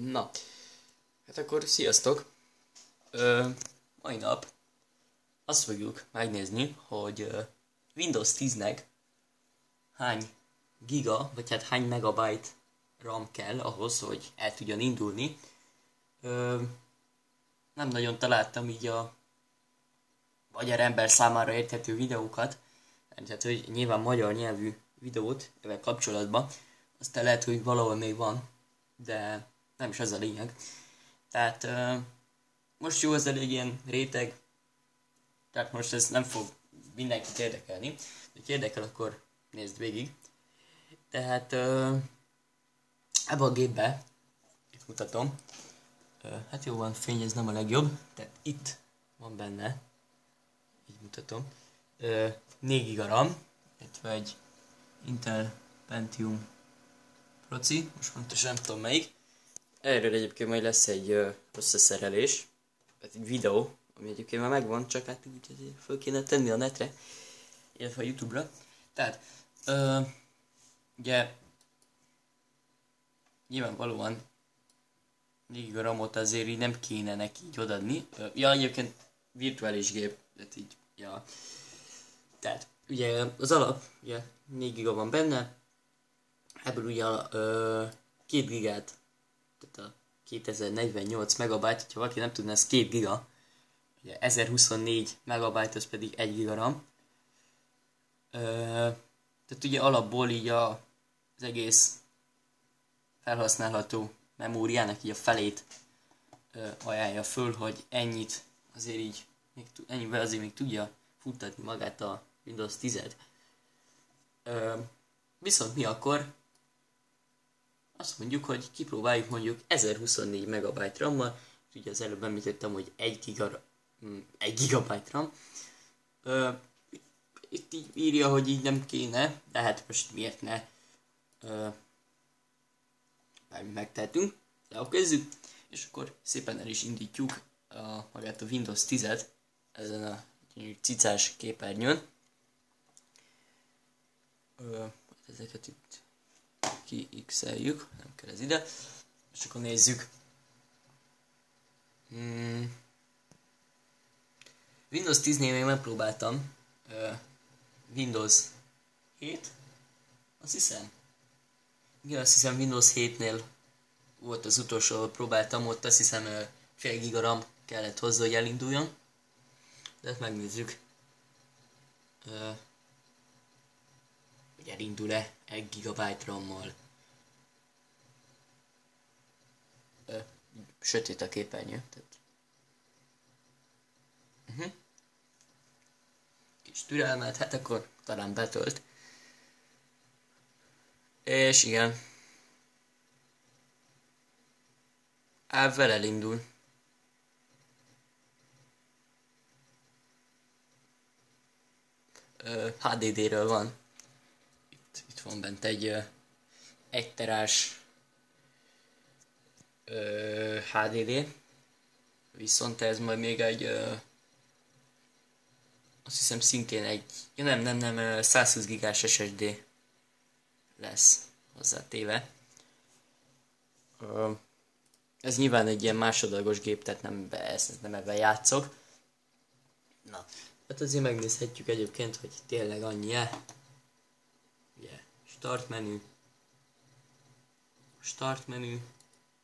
Na, hát akkor sziasztok! Mai nap azt fogjuk megnézni, hogy Windows 10-nek hány giga, vagy hát hány megabyte RAM kell ahhoz, hogy el tudjon indulni. Nem nagyon találtam így a magyar ember számára érthető videókat, tehát hogy nyilván magyar nyelvű videót ezzel kapcsolatban, aztán lehet, hogy valahol még van, de nem is ez a lényeg. Tehát most jó, ez elég ilyen réteg, tehát most ez nem fog mindenkit érdekelni, de ha érdekel, akkor nézd végig. Tehát ebbe a gépbe, itt mutatom, hát jó van, fény, ez nem a legjobb, tehát itt van benne, így mutatom, 4 GB RAM, illetve egy Intel Pentium proci, most pontosan nem tudom melyik. Erről egyébként majd lesz egy összeszerelés, tehát egy videó, ami egyébként már megvan, csak hát úgy föl kéne tenni a netre, illetve a YouTube-ra. Tehát, ugye, nyilvánvalóan 4 GB RAM-ot azért így nem kéne neki így odaadni. Ja, egyébként virtuális gép, tehát így, ja. Tehát, ugye az alap, ugye 4 GB van benne, ebből ugye 2 gigát, tehát a 2048 megabyte, ha valaki nem tudná, ez 2 giga, ugye 1024 megabyte, az pedig 1 giga RAM. Tehát ugye alapból így az egész felhasználható memóriának így a felét ajánlja föl, hogy ennyit azért így, ennyivel azért még tudja futtatni magát a Windows 10-et. Viszont mi akkor azt mondjuk, hogy kipróbáljuk mondjuk 1024 megabyte RAM-mal, ugye az előbb említettem, hogy 1 gigabyte RAM. Itt így írja, hogy így nem kéne, de hát most miért ne? Bármit megtehetünk, de akkor kezdjük, és akkor szépen el is indítjuk magát a Windows 10-et ezen a cicás képernyőn. Ezeket itt kiixeljük, nem kell ez ide, és akkor nézzük. Windows 10-nél még megpróbáltam Windows 7, azt hiszem. Igen, azt hiszem Windows 7-nél volt az utolsó, ahol próbáltam, ott azt hiszem fél giga RAM kellett hozzá, hogy elinduljon. De ezt megnézzük. Hogy elindul-e 1 gigabyte RAM-mal. Sötét a képernyő. Tehát. Kis türelmet, hát akkor talán betölt. És igen. Vele elindul. HDD-ről van. Itt van bent egy 1 terás HDD. Viszont ez majd még egy azt hiszem szintén egy, ja nem, 120 gigás SSD lesz hozzátéve. Ez nyilván egy ilyen másodlagos gép, tehát nem ebben játszok. Na, hát azért megnézhetjük egyébként, hogy tényleg annyi-e. Ugye, start menü,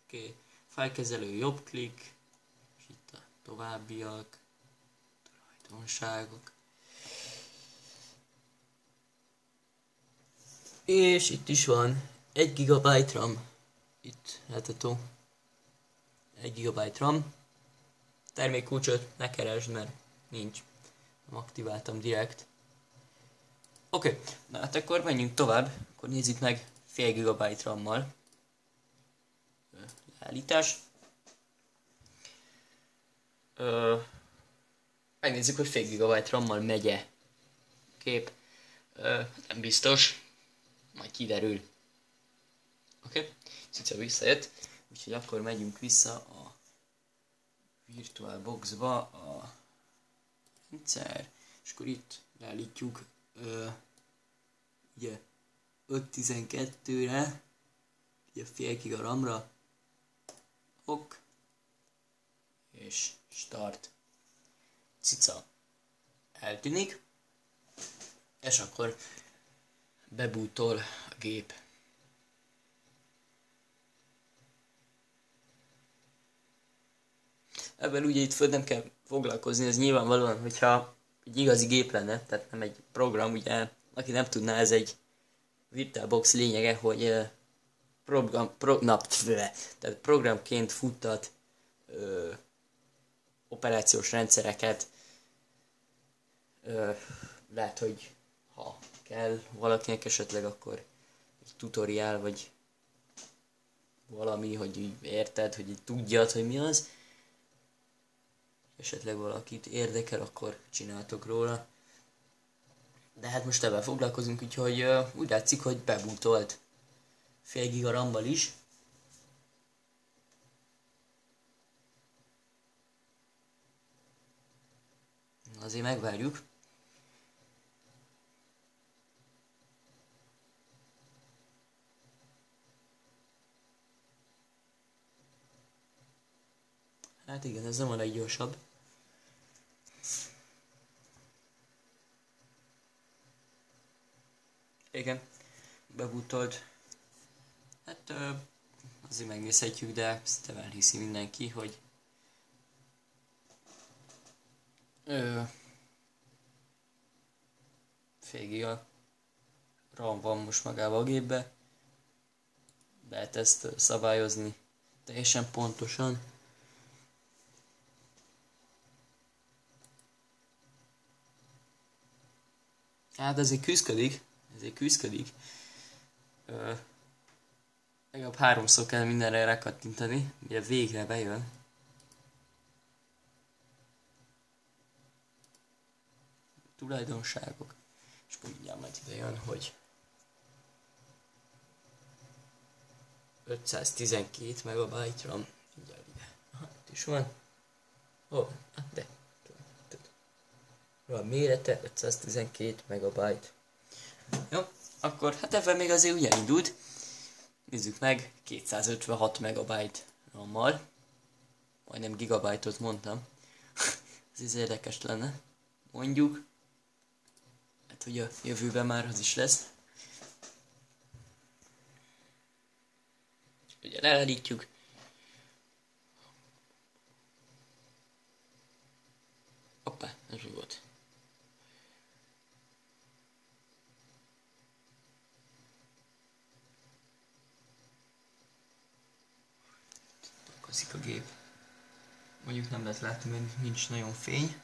oké, fájlkezelő jobb klik, és itt a továbbiak, tulajdonságok. És itt is van 1 GB RAM, itt látható, 1 GB RAM, termékkulcsot ne keresd, mert nincs, nem aktiváltam direkt. Oké, na hát akkor menjünk tovább, akkor nézzük meg fél gigabyte RAM-mal. Leállítás. Megnézzük, hogy fél gigabyte RAM-mal megy-e kép. Nem biztos, majd kiderül. Oké, cica visszajött, úgyhogy akkor megyünk vissza a VirtualBox-ba, a rendszer, és akkor itt leállítjuk ugye 512-re, ugye fél giga RAM-ra, ok, és start. Cica eltűnik, és akkor bebútol a gép. Ebben ugye itt föl nem kell foglalkozni, ez nyilvánvalóan, hogyha egy igazi gép lenne, tehát nem egy program, ugye, aki nem tudná, ez egy VirtualBox lényege, hogy tehát programként futtat operációs rendszereket. Lehet, hogy ha kell valakinek esetleg, akkor egy tutoriál, vagy valami, hogy így érted, hogy így tudjad, hogy mi az. Esetleg valakit érdekel, akkor csináltok róla. De hát most ebben foglalkozunk, úgyhogy úgy látszik, hogy bebútolt fél giga RAM-mal is. Azért megvárjuk. Hát igen, ez nem a leggyorsabb. Igen, bebútolt. Hát azért megnézhetjük, de szinte elhiszi mindenki, hogy fél giga RAM van most magában a gépbe. Lehet ezt szabályozni teljesen pontosan. Hát ezért küzdködik. Legalább 3-szor kell mindenre rákattintani, mire végre bejön. Tulajdonságok. És mindjárt majd ide jön, hogy 512 megabyte RAM. Mindjárt ide. Aha, itt is van. De. Van mérete, 512 megabyte. Jó, akkor hát ebben még azért ugye indult. Nézzük meg, 256 megabyte RAM-mal. Majdnem gigabyte-ot mondtam. Ez érdekes lenne. Mondjuk. Hát, hogy a jövőben már az is lesz. Ugye leállítjuk. Hoppá, ez mi volt? Kaszik a gép. Mondjuk nem lehet látni, mert nincs nagyon fény.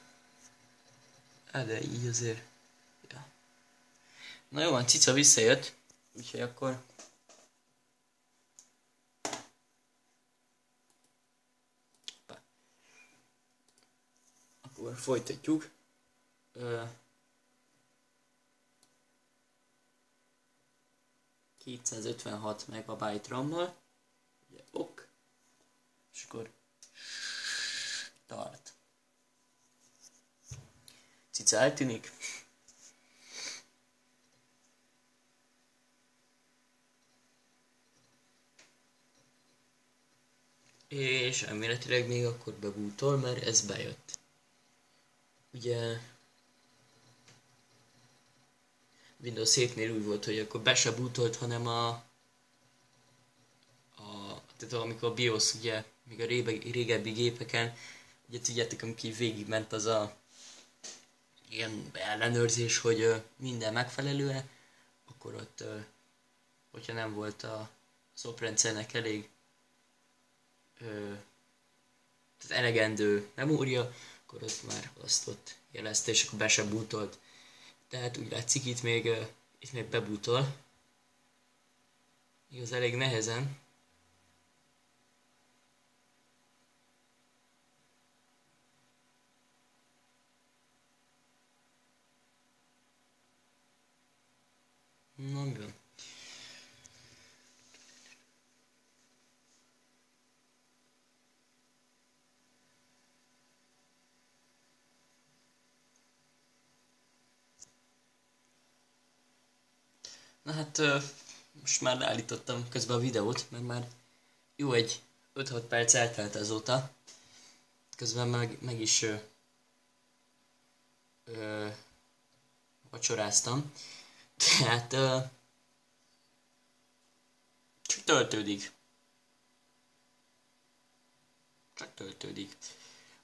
De így azért. Ja. Na jó van, cica visszajött. Úgyhogy akkor folytatjuk. 256 megabyte RAM-mal. Ugye, ok. És akkor start. Cica eltűnik. És elméletileg még akkor bebútol, mert ez bejött. Ugye Windows 7-nél úgy volt, hogy akkor be se bútolt, hanem tehát amikor a BIOS, ugye, még a régebbi gépeken, ugye tudjátok, amikor végigment az a ilyen ellenőrzés, hogy minden megfelelő-e, akkor ott, hogyha nem volt az oprendszernek elég tehát elegendő memória, akkor ott már azt ott jelezte, és akkor be se bútolt. Tehát úgy látszik, itt még bebútol. Igaz, elég nehezen. Na, mi van? Na hát most már leállítottam közben a videót, mert már jó egy 5-6 perc eltelt azóta. Közben meg is vacsoráztam. Tehát csak töltődik.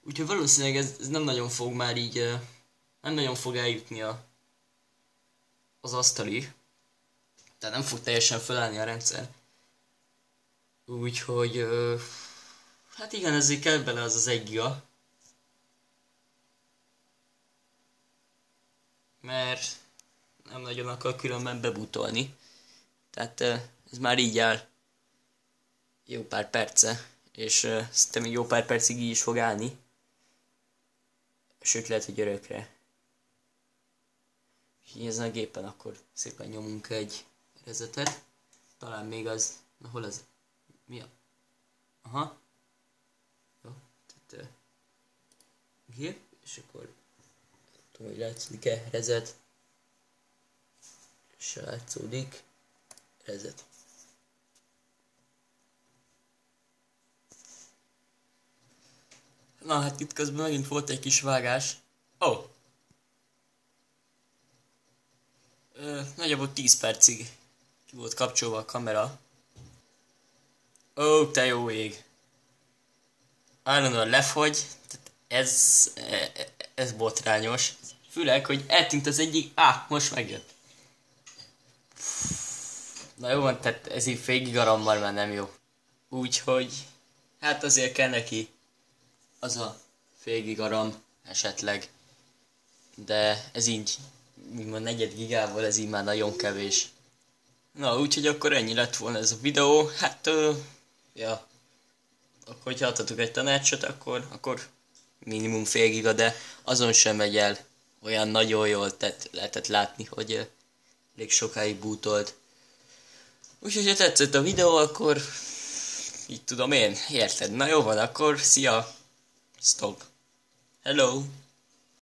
Úgyhogy valószínűleg ez nem nagyon fog már így, nem nagyon fog eljutni az asztalig. Tehát nem fog teljesen felállni a rendszer. Úgyhogy, hát igen, ezért kell bele az 1 giga. Mert nem nagyon akar különben bebutolni. Tehát ez már így áll jó pár perce. És szerintem még jó pár percig így is fog állni. Sőt, lehet, hogy örökre. Úgyhogy ezen a gépen akkor szépen nyomunk egy rezetet. Talán még az... Na hol az? Mi a... Aha. Jó, tehát... gép, és akkor... Nem tudom, hogy látszik-e rezet. És látszódik. Rezet. Na hát itt közben megint volt egy kis vágás. Ó! Nagyjából 10 percig ki volt kapcsolva a kamera. Ó, te jó ég! Állandóan lefogy. Tehát ez botrányos. Főleg, hogy eltűnt az egyik... most megjött. Na jó van, tehát ez így fél gigarammal már nem jó. Úgyhogy... hát azért kell neki az a fél gigaram esetleg. De ez így, a 4 gigával ez így már nagyon kevés. Na, úgyhogy akkor ennyi lett volna ez a videó. Hát, ja. Akkor, hogyha adhatok egy tanácsot, akkor minimum fél giga, de azon sem megy el olyan nagyon jól, tehát lehetett látni, hogy elég sokáig bútolt. Úgyhogy, ha tetszett a videó, akkor így tudom én, érted? Na jó van, akkor szia! Stop. Hello!